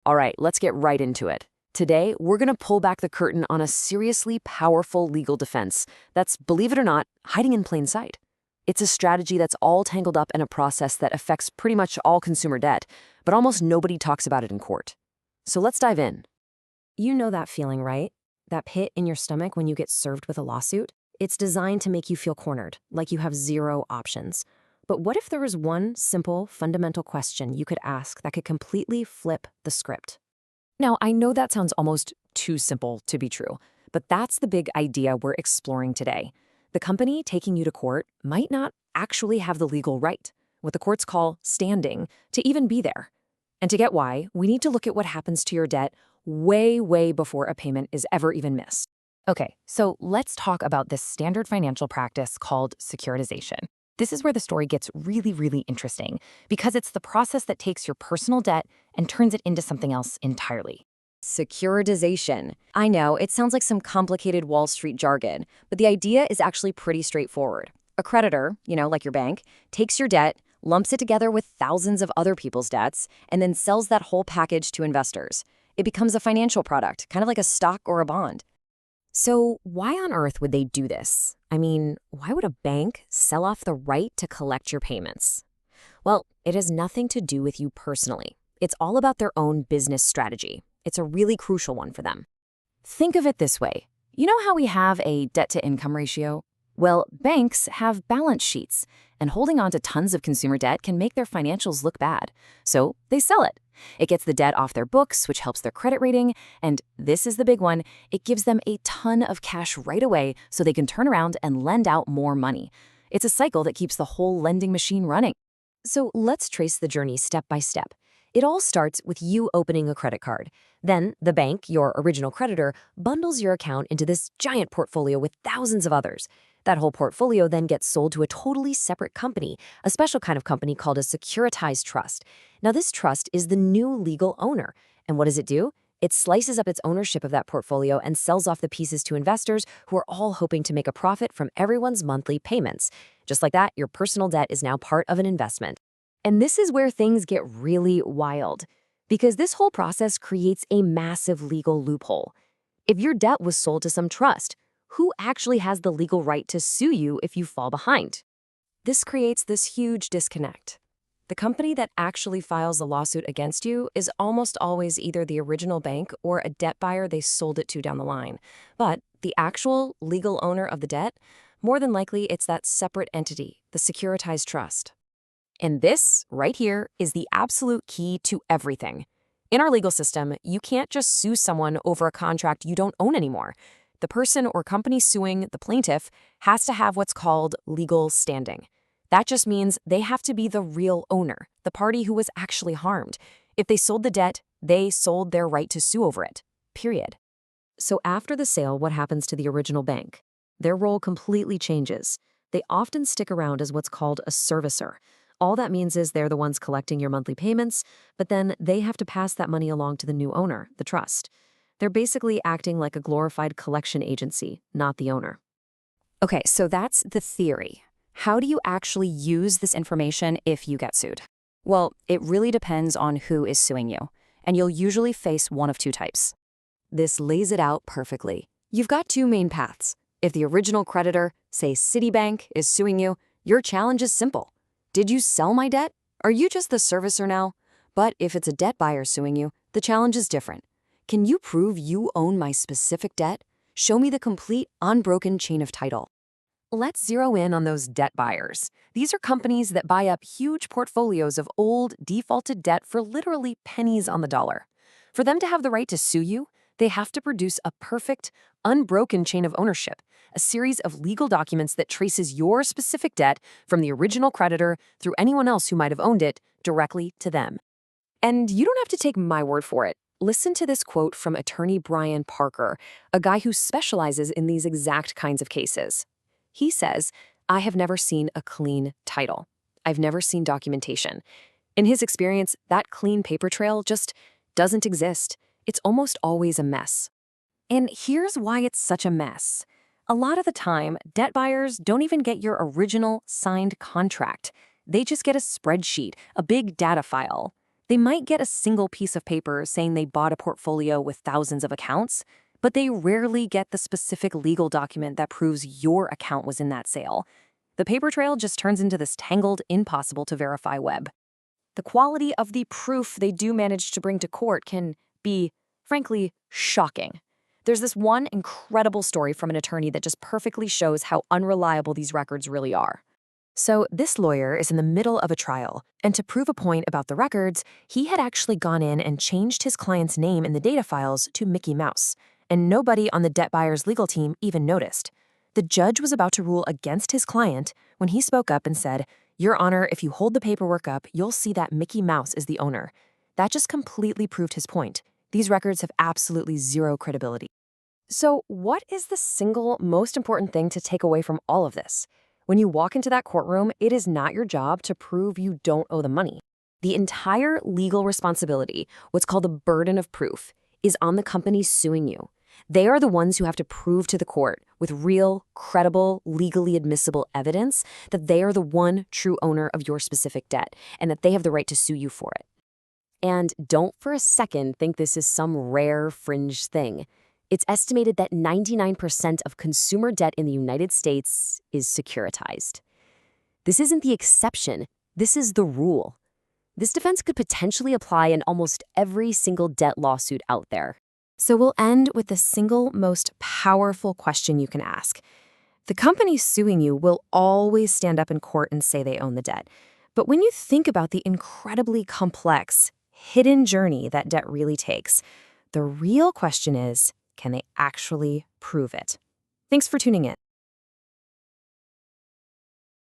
All right, let's get right into it. Today, we're going to pull back the curtain on a seriously powerful legal defense that's, believe it or not, hiding in plain sight. It's a strategy that's all tangled up in a process that affects pretty much all consumer debt, but almost nobody talks about it in court. So let's dive in. You know that feeling, right? That pit in your stomach when you get served with a lawsuit? It's designed to make you feel cornered, like you have zero options. But what if there was one simple, fundamental question you could ask that could completely flip the script? Now, I know that sounds almost too simple to be true, but that's the big idea we're exploring today. The company taking you to court might not actually have the legal right, what the courts call standing, to even be there. And to get why, we need to look at what happens to your debt way before a payment is ever even missed. Okay, so let's talk about this standard financial practice called securitization. This is where the story gets really interesting because it's the process that takes your personal debt and turns it into something else entirely. Securitization. I know, it sounds like some complicated Wall Street jargon, but the idea is actually pretty straightforward. A creditor, like your bank, takes your debt, lumps it together with thousands of other people's debts, and then sells that whole package to investors. It becomes a financial product, kind of like a stock or a bond. So why on earth would they do this? I mean, why would a bank sell off the right to collect your payments? Well, it has nothing to do with you personally. It's all about their own business strategy. It's a really crucial one for them. Think of it this way. You know how we have a debt-to-income ratio? Well, banks have balance sheets, and holding on to tons of consumer debt can make their financials look bad. So they sell it. It gets the debt off their books, which helps their credit rating, and this is the big one, it gives them a ton of cash right away so they can turn around and lend out more money. It's a cycle that keeps the whole lending machine running. So let's trace the journey step by step. It all starts with you opening a credit card. Then the bank, your original creditor, bundles your account into this giant portfolio with thousands of others. That whole portfolio then gets sold to a totally separate company, a special kind of company called a securitized trust. Now, this trust is the new legal owner. And what does it do? It slices up its ownership of that portfolio and sells off the pieces to investors who are all hoping to make a profit from everyone's monthly payments. Just like that, your personal debt is now part of an investment. And this is where things get really wild, because this whole process creates a massive legal loophole. If your debt was sold to some trust, who actually has the legal right to sue you if you fall behind? This creates this huge disconnect. The company that actually files the lawsuit against you is almost always either the original bank or a debt buyer they sold it to down the line. But the actual legal owner of the debt, more than likely it's that separate entity, the securitized trust. And this, right here, is the absolute key to everything. In our legal system, you can't just sue someone over a contract you don't own anymore. The person or company suing the plaintiff has to have what's called legal standing. That just means they have to be the real owner, the party who was actually harmed. If they sold the debt, they sold their right to sue over it, period. So after the sale, what happens to the original bank? Their role completely changes. They often stick around as what's called a servicer. All that means is they're the ones collecting your monthly payments, but then they have to pass that money along to the new owner, the trust. They're basically acting like a glorified collection agency, not the owner. Okay, so that's the theory. How do you actually use this information if you get sued? Well, it really depends on who is suing you, and you'll usually face one of two types. This lays it out perfectly. You've got two main paths. If the original creditor, say Citibank, is suing you, your challenge is simple. Did you sell my debt? Are you just the servicer now? But if it's a debt buyer suing you, the challenge is different. Can you prove you own my specific debt? Show me the complete, unbroken chain of title. Let's zero in on those debt buyers. These are companies that buy up huge portfolios of old, defaulted debt for literally pennies on the dollar. For them to have the right to sue you, they have to produce a perfect, unbroken chain of ownership, a series of legal documents that traces your specific debt from the original creditor through anyone else who might have owned it directly to them. And you don't have to take my word for it. Listen to this quote from attorney Brian Parker, a guy who specializes in these exact kinds of cases. He says, "I have never seen a clean title. I've never seen documentation. In his experience, that clean paper trail just doesn't exist. It's almost always a mess." And here's why it's such a mess. A lot of the time, debt buyers don't even get your original signed contract. They just get a spreadsheet, a big data file. They might get a single piece of paper saying they bought a portfolio with thousands of accounts, but they rarely get the specific legal document that proves your account was in that sale. The paper trail just turns into this tangled, impossible-to-verify web. The quality of the proof they do manage to bring to court can be, frankly, shocking. There's this one incredible story from an attorney that just perfectly shows how unreliable these records really are. So this lawyer is in the middle of a trial, and to prove a point about the records, he had actually gone in and changed his client's name in the data files to Mickey Mouse, and nobody on the debt buyer's legal team even noticed. The judge was about to rule against his client when he spoke up and said, "Your Honor, if you hold the paperwork up, you'll see that Mickey Mouse is the owner." That just completely proved his point. These records have absolutely zero credibility. So what is the single most important thing to take away from all of this? When you walk into that courtroom, it is not your job to prove you don't owe the money. The entire legal responsibility, what's called the burden of proof, is on the company suing you. They are the ones who have to prove to the court with real, credible, legally admissible evidence that they are the one true owner of your specific debt and that they have the right to sue you for it. And don't for a second think this is some rare fringe thing. It's estimated that 99% of consumer debt in the United States is securitized. This isn't the exception, this is the rule. This defense could potentially apply in almost every single debt lawsuit out there. So we'll end with the single most powerful question you can ask. The company suing you will always stand up in court and say they own the debt. But when you think about the incredibly complex, hidden journey that debt really takes, the real question is, can they actually prove it? Thanks for tuning in.